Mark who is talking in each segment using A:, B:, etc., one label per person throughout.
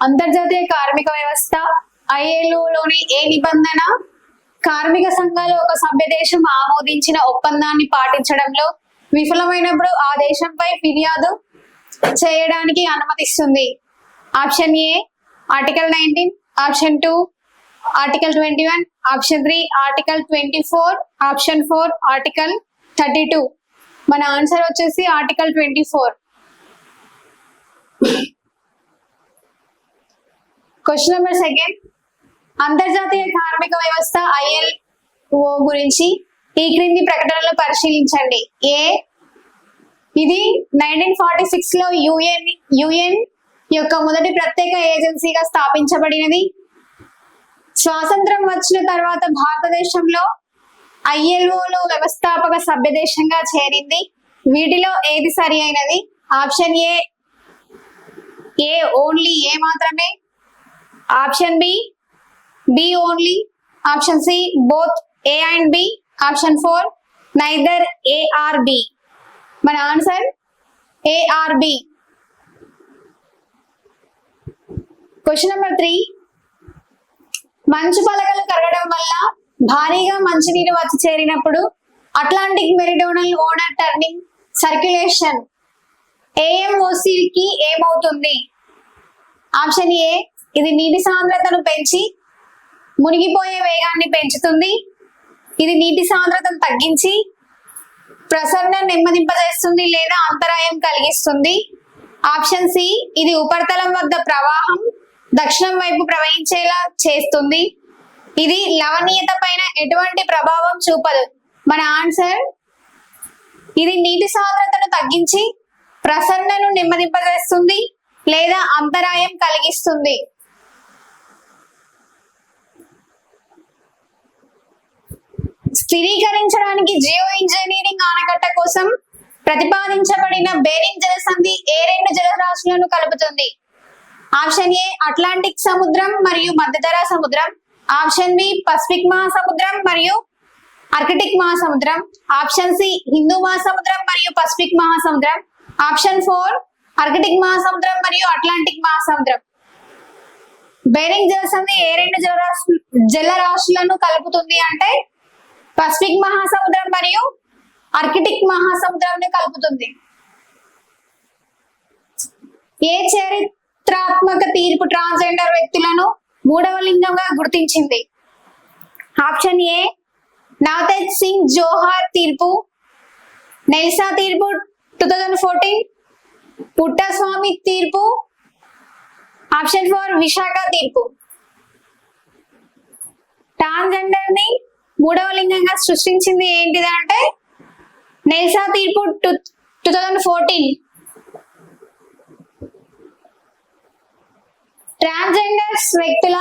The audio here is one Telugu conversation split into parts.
A: అంతర్జాతీయ కార్మిక వ్యవస్థ ఐఎల్ఓలోని ఏ నిబంధన కార్మిక సంఘాలు ఒక సభ్య దేశం ఆమోదించిన ఒప్పందాన్ని పాటించడంలో విఫలమైనప్పుడు ఆ దేశంపై ఫిర్యాదు చేయడానికి అనుమతిస్తుంది? Option A article 19, option 2 article 21, option 3 article 24, option 4 article 32. మన ఆన్సర్ వచ్చేసి ఆర్టికల్ 24. Question number 2. అంతర్జాతీయ కార్మిక వ్యవస్థ ఐఎల్ఓ గురించి ఈ క్రింది ప్రకటనలు పరిశీలించండి. ఏ, ఇది 1946 లో యుఎన్ యొక్క మొదటి ప్రత్యేక ఏజెన్సీగా స్థాపించబడినది. స్వాతంత్రం వచ్చిన తర్వాత భారతదేశంలో ఐఎల్ఓలో వ్యవస్థాపక సభ్య దేశంగా చేరింది. వీటిలో ఏది సరి అయినది? ఆప్షన్ ఏ ఓన్లీ ఏ మాత్రమే, option B only, option C both A and B, option 4 neither A or B. మన answer A or B. Question number 3. మంచు పలకలు కరగడం వల్ల భారీగా మంచినీరు వచ్చి చేరినప్పుడు Atlantic meridional overturning circulation AMOC కి ఏమవుతుంది? ఆప్షన్ ఏ, ఇది నీటి సాంద్రతను పెంచి మునిగిపోయే వేగాన్ని పెంచుతుంది. ఇది నీటి సాంద్రతను తగ్గించి ప్రసరణ నెమ్మదింపజేస్తుంది లేదా అంతరాయం కలిగిస్తుంది. ఆప్షన్ సి, ఇది ఉపరితలం వద్ద ప్రవాహం దక్షిణం వైపు ప్రవహించేలా చేస్తుంది. ఇది లవణీయత పైన ఎటువంటి ప్రభావం చూపదు. మన ఆన్సర్, ఇది నీటి సాంద్రతను తగ్గించి ప్రసరణను నెమ్మదింపజేస్తుంది లేదా అంతరాయం కలిగిస్తుంది. స్థిరీకరించడానికి జియో ఇంజనీరింగ్ ఆనకట్ట కోసం ప్రతిపాదించబడిన బేరింగ్ జలసంధి ఏ రెండు జలరాశులను కలుపుతుంది? ఆప్షన్ ఏ అట్లాంటిక్ సముద్రం మరియు మధ్యధరా సముద్రం, ఆప్షన్ బి పసిఫిక్ మహాసముద్రం మరియు ఆర్కిటిక్ మహాసముద్రం, ఆప్షన్ సి హిందూ మహాసముద్రం మరియు పసిఫిక్ మహాసముద్రం, ఆప్షన్ 4 ఆర్కిటిక్ మహాసముద్రం మరియు అట్లాంటిక్ మహాసముద్రం. బేరింగ్ జలసంధి ఏ రెండు జలరాశులను కలుపుతుంది అంటే పసిఫిక్ మహాసముద్రం మరియు ఆర్కిటిక్ మహాసముద్రాన్ని కలుపుతుంది. ఏ చరిత్రాత్మక తీర్పు ట్రాన్స్జెండర్ వ్యక్తులను మూడవ లింగంగా గుర్తించింది? ఆప్షన్ ఏ నవతేజ్ సింగ్ జోహార్ తీర్పు, నెల్సా తీర్పు 2014, పుట్టస్వామి తీర్పు, ఆప్షన్ 4 విశాఖ తీర్పు. ట్రాన్స్జెండర్ ని మూడవ లింగంగా సృష్టించింది ఏంటిది అంటే నెల్సా తీర్పు 2014. ట్రాన్స్జెండర్స్ వ్యక్తుల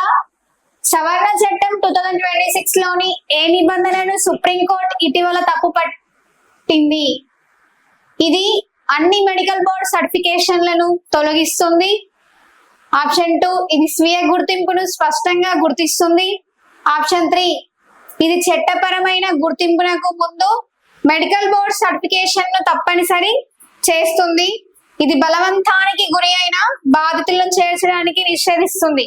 A: సవరణ చట్టం 2026 లోని ఏ నిబంధనను సుప్రీంకోర్టు ఇటీవల తప్పుపట్టింది? ఇది అన్ని మెడికల్ బోర్డ్ సర్టిఫికేషన్లను తొలగిస్తుంది. ఆప్షన్ 2 ఇది స్వీయ గుర్తింపును స్పష్టంగా గుర్తిస్తుంది. ఆప్షన్ 3 ఇది చట్టపరమైన గుర్తింపునకు ముందు మెడికల్ బోర్డ్ సర్టిఫికేషన్ ను తప్పనిసరి చేస్తుంది. ఇది బలవంతానికి గురి అయిన బాధితులను చేర్చడానికి నిషేధిస్తుంది.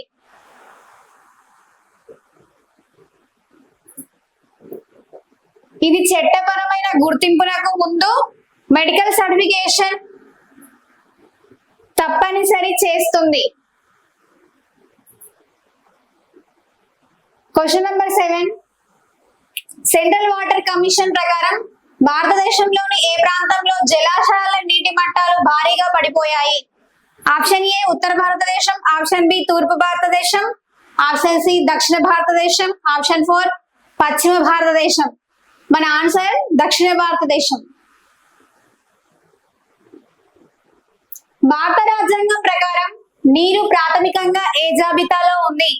A: ఇది చట్టపరమైన గుర్తింపునకు ముందు మెడికల్ సర్టిఫికేషన్ తప్పనిసరి చేస్తుంది. Question number 7. Central water commission ప్రకారం భారతదేశంలోని ఏ ప్రాంతంలో జలాశయాల నీటి మట్టాలు భారీగా పడిపోయాయి? ఆప్షన్ ఏ ఉత్తర భారతదేశం, ఆప్షన్ బి తూర్పు భారతదేశం, ఆప్షన్ సి దక్షిణ భారతదేశం, ఆప్షన్ 4 పశ్చిమ భారతదేశం. మన ఆన్సర్ దక్షిణ భారతదేశం. భారత రాజ్యాంగం ప్రకారం నీరు ప్రాథమికంగా ఏ జాబితాలో ఉంది?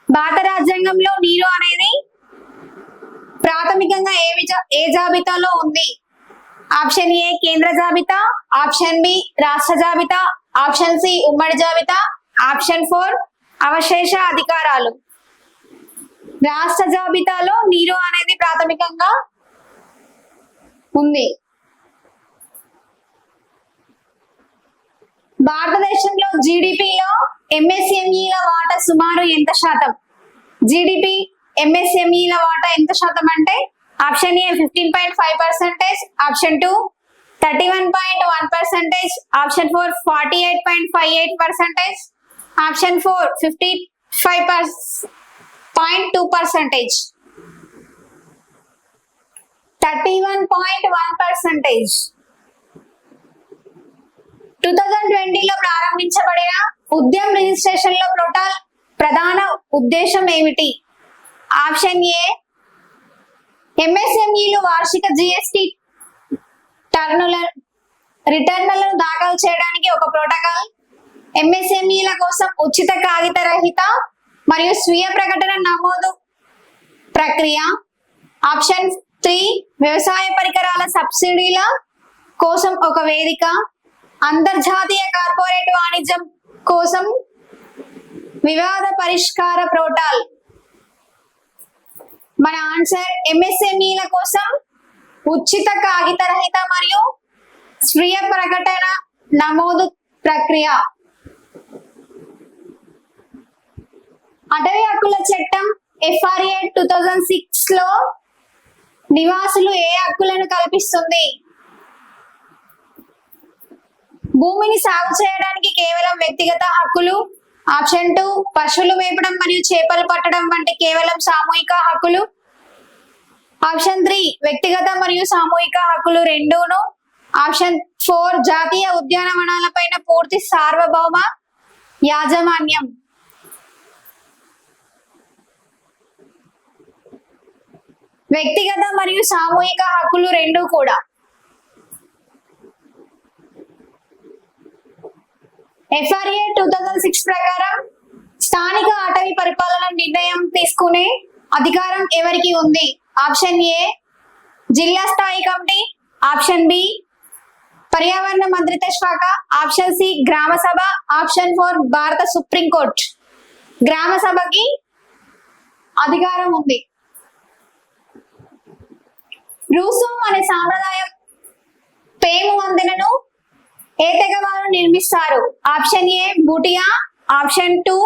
A: భారత రాజ్యాంగంలో నీరు అనేది ప్రాథమికంగా ఏ జాబితాలో ఉంది? ఆప్షన్ ఏ కేంద్ర జాబితా, ఆప్షన్ బి రాష్ట్ర జాబితా, ఆప్షన్ సి ఉమ్మడి జాబితా, ఆప్షన్ 4 అవశేష అధికారాలు. రాష్ట్ర జాబితాలో నీరు అనేది ప్రాథమికంగా ఉంది. భారతదేశంలో జీడిపిలో ఎంఎస్ఎంఈల వాటా సుమారు ఎంత శాతం? జీడిపి ఎంఎస్ఎంఈల వాటా ఎంత శాతం అంటే option A 15.5%, option 2 31.1%, option 4 48.58%, option 4 55.2%. 31.1%. 2020లో ప్రారంభించబడిన ఉద్యమ్ రిజిస్ట్రేషన్ లో ప్రధాన ఉద్దేశం ఏమిటి? ఆప్షన్ ఏ ఎంఎస్ఎంఈలు వార్షిక జిఎస్టి రిటర్నులను దాఖలు చేయడానికి ఒక ప్రోటోకాల్, ఎంఎస్ఎంఈల కోసం ఉచిత కాగిత రహిత మరియు స్వీయ ప్రకటన నమోదు ప్రక్రియ, ఆప్షన్ 3 వ్యవసాయ పరికరాల సబ్సిడీల కోసం ఒక వేదిక, అంతర్జాతీయ కార్పొరేట్ వాణిజ్యం కోసం వివాద పరిష్కార పోర్టల్. మన ఆన్సర్ ఎంఎస్ఎంఈల కోసం ఉచిత కాగిత రహిత మరియు స్వీయ ప్రకటన నమోదు ప్రక్రియ. అటవీ హక్కుల చట్టం FRA 2006 లో నివాసులు ఏ హక్కులను కల్పిస్తుంది? భూమిని సాగు చేయడానికి కేవలం వ్యక్తిగత హక్కులు, ఆప్షన్ 2 పశువులు మేపడం మరియు చేపలు పట్టడం వంటి కేవలం సామూహిక హక్కులు, ఆప్షన్ 3 వ్యక్తిగత మరియు సామూహిక హక్కులు రెండూను, ఆప్షన్ 4 జాతీయ ఉద్యానవనాలపైన పూర్తి సార్వభౌమ యాజమాన్యం. వ్యక్తిగత మరియు సామూహిక హక్కులు రెండు కూడా. FRA 2006 ప్రకారం స్థానిక అటవీ పరిపాలన నిర్ణయం తీసుకునే అధికారం ఎవరికి ఉంది? ఆప్షన్ ఏ జిల్లా స్థాయి కమిటీ, ఆప్షన్ బి పర్యావరణ మంత్రిత్వ శాఖ, ఆప్షన్ సి గ్రామ సభ, ఆప్షన్ 4 భారత సుప్రీంకోర్టు. గ్రామ సభకి అధికారం ఉంది. రూసోమ్ అనే సాంప్రదాయ పేము వంతెనను ఏ తెగవారు నిర్మిస్తారు? Option A బూటియా, option 2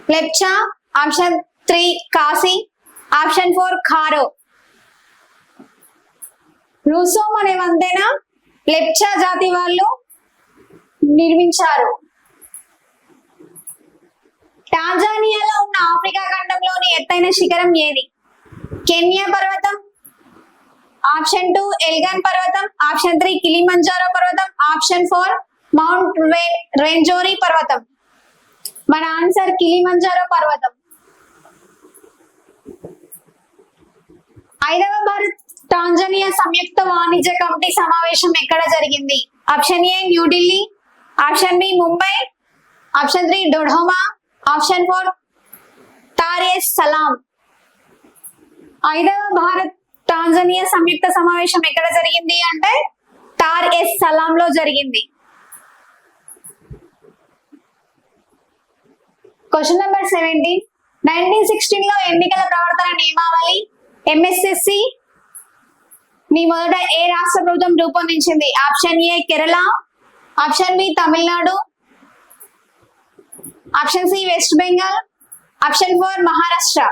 A: Lepcha, option 3 Kashi, option 4 ఖారో. రూసోమ్ అనే వంతెన లెప్చా జాతి వాళ్ళు నిర్మించారు. టాంజానియాలో ఉన్న ఆఫ్రికా ఖండంలోని ఎత్తైన శిఖరం ఏది? కెన్యా పర్వతం, ఆప్షన్ 2 ఎల్గాన్ పర్వతం, ఆప్షన్ 3 కిలిమంజారో పర్వతం, ఆప్షన్ 4 మౌంట్ రేంజోరీ పర్వతం. మన ఆన్సర్ కిలిమంజారో పర్వతం. 5వ భారత్ టాంజానియా సంయుక్త వాణిజ్య కమిటీ సమావేశం ఎక్కడ జరిగింది? Option A New Delhi, option B Mumbai, option 3 Dodoma, option 4 Dar es Salaam. 5వ భారత్ టాంజానియా సంయుక్త సమావేశం ఎక్కడ జరిగింది అంటే తార్ ఎస్ సలాం లో జరిగింది. Question number 17. 1916 లో ఎన్నికల ప్రవర్తన నియమావళి MSSC ని మొదట ఏ రాష్ట్ర ప్రభుత్వం రూపొందించింది? Option A Kerala, option B Tamil Nadu, option C West Bengal, option 4 Maharashtra.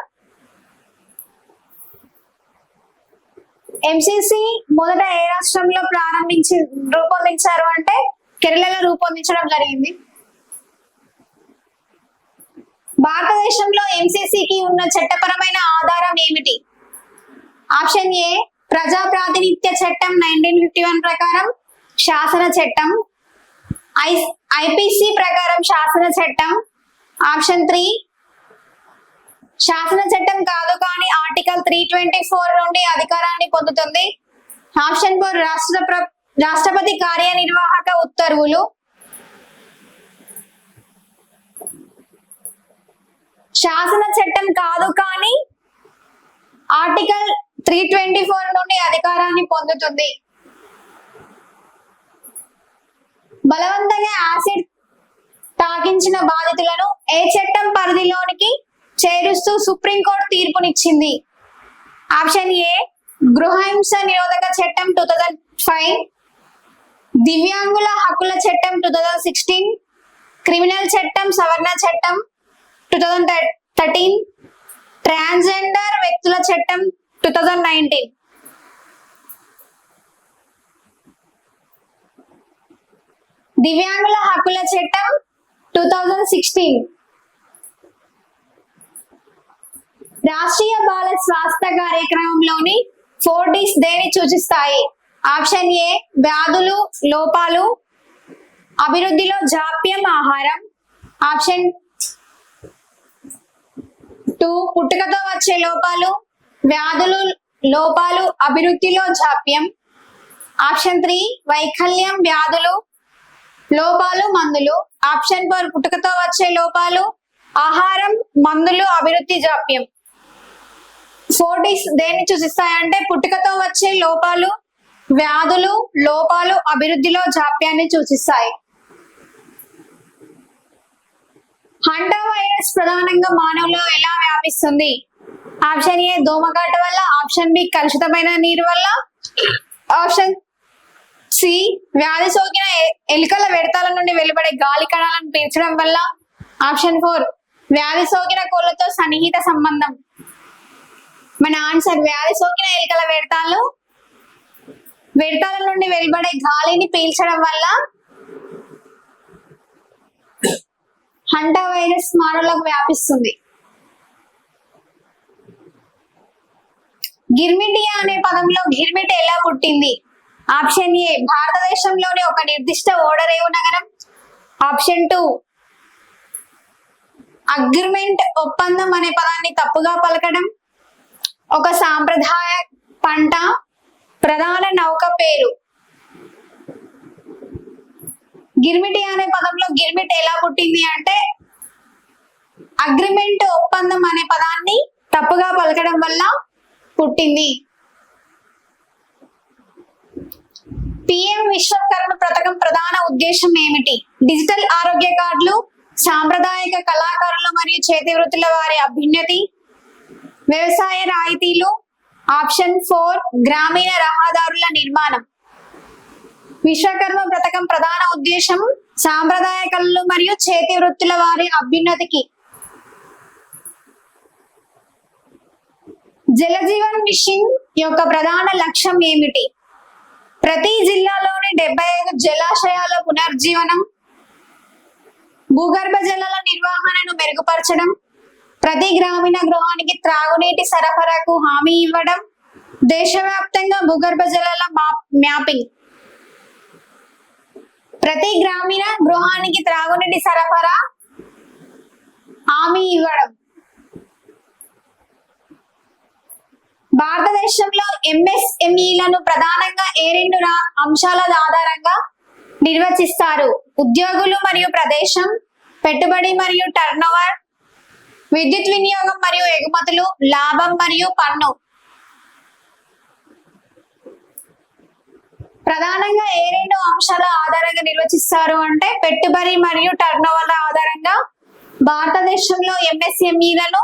A: MCC మొదట ఏ రాష్ట్రంలో రూపొందించారు అంటే కేరళలో రూపొందించడం జరిగింది. భారతదేశంలో MCCకి ఉన్న చట్టపరమైన ఆధారం ఏమిటి? ఆప్షన్ ఏ ప్రజా ప్రాతినిధ్య చట్టం 1951 ప్రకారం శాసన చట్టం, IPC ప్రకారం శాసన చట్టం, ఆప్షన్ 3 శాసన చట్టం కాదు కానీ ఆర్టికల్ 324 నుండి అధికారాన్ని పొందుతుంది, ఆప్షన్ 4 రాష్ట్రపతి కార్యనిర్వాహక ఉత్తర్వులు. శాసన చట్టం కాదు కానీ ఆర్టికల్ 324 నుండి అధికారాన్ని పొందుతుంది. బలవంతంగా యాసిడ్ తాకించిన బాధితులను ఏ చట్టం పరిధిలోనికి చేరుస్తూ సుప్రీంకోర్టు తీర్పునిచ్చింది? ఆప్షన్ ఏ గృహహింస నిరోధక చట్టం 2005, దివ్యాంగుల హక్కుల చట్టం 2016, క్రిమినల్ చట్టం సవరణ చట్టం 2013, ట్రాన్స్జెండర్ వ్యక్తుల చట్టం 2019. దివ్యాంగుల హక్కుల చట్టం 2016. రాష్ట్రీయ బాల స్వాస్థ్య కార్యక్రమంలోని 4Ds దేని సూచిస్తాయి? ఆప్షన్ ఏ వ్యాధులు, లోపాలు, అభివృద్ధిలో జాప్యం, ఆహారం. ఆప్షన్ 2 పుట్టుకతో వచ్చే లోపాలు, వ్యాధులు, లోపాలు, అభివృద్ధిలో జాప్యం. ఆప్షన్ 3 వైకల్యం, వ్యాధులు, లోపాలు, మందులు. ఆప్షన్ 4 పుట్టుకతో వచ్చే లోపాలు, ఆహారం, మందులు, అభివృద్ధి, జాప్యం. 4Ds దేన్ని సూచిస్తాయంటే పుట్టుకతో వచ్చే లోపాలు, వ్యాధులు, లోపాలు, అభివృద్ధిలో జాప్యాన్ని సూచిస్తాయి. హంటా వైరస్ ప్రధానంగా మానవులో ఎలా వ్యాపిస్తుంది? ఆప్షన్ ఏ దోమకాటు వల్ల. ఆప్షన్ బి కలుషితమైన నీరు వల్ల. ఆప్షన్ సి వ్యాధి సోకిన ఎలుకల వ్యర్థాల నుండి వెలువడే గాలి కణాలను పీల్చడం వల్ల. ఆప్షన్ 4 వ్యాధి సోకిన కోళ్లతో సన్నిహిత సంబంధం. మన ఆన్సర్ వ్యాధి సోకిన ఎలుకల వ్యర్థాల నుండి వెలువడే గాలిని పీల్చడం వల్ల హంటా వైరస్ మానవులకు వ్యాపిస్తుంది. గిర్మిటియా అనే పదంలో గిర్మిట్ ఎలా పుట్టింది? ఆప్షన్ ఏ భారతదేశంలోని ఒక నిర్దిష్ట ఓడరేవు నగరం. ఆప్షన్ 2 అగ్రిమెంట్ ఒప్పందం అనే పదాన్ని తప్పుగా పలకడం. ఒక సాంప్రదాయ పంట, ప్రధాన నౌక పేరు. గిర్మిటి అనే పదంలో గిర్మిట్ ఎలా పుట్టింది అంటే అగ్రిమెంట్ ఒప్పందం అనే పదాన్ని తప్పుగా పలకడం వల్ల పుట్టింది. పిఎం విశ్వకర్మ పథకం ప్రధాన ఉద్దేశం ఏమిటి? డిజిటల్ ఆరోగ్య కార్డులు, సాంప్రదాయక కళాకారులు మరియు చేతి వృత్తుల వారి అభ్యున్నతి, వ్యవసాయ రాయితీలు. ఆప్షన్ 4 గ్రామీణ రహదారుల నిర్మాణం. విశ్వకర్మ పథకం ప్రధాన ఉద్దేశం సాంప్రదాయ కళలు మరియు చేతి వృత్తుల వారి అభ్యున్నతికి. జలజీవన్ మిషన్ యొక్క ప్రధాన లక్ష్యం ఏమిటి? ప్రతి జిల్లాలోని 75 జలాశయాల పునర్జీవనం, భూగర్భ జలాల నిర్వహణను మెరుగుపరచడం, ప్రతి గ్రామీణ గృహానికి త్రాగునీటి సరఫరాకు హామీ ఇవ్వడం, దేశవ్యాప్తంగా భూగర్భ జలాల మ్యాపింగ్. ప్రతి గ్రామీణ గృహానికి త్రాగునీటి సరఫరా హామీ ఇవ్వడం. భారతదేశంలో ఎంఎస్ఎంఈలను ప్రధానంగా ఏ 2 అంశాల ఆధారంగా నిర్వచిస్తారు? ఉద్యోగులు మరియు ప్రదేశం, పెట్టుబడి మరియు టర్నోవర్, విద్యుత్ వినియోగం మరియు ఎగుమతులు, లాభం మరియు పన్ను. ప్రధానంగా ఏ 2 అంశాల ఆధారంగా నిర్వచిస్తారు అంటే పెట్టుబడి మరియు టర్నోవర్ల ఆధారంగా భారతదేశంలో ఎంఎస్ఎంఈలను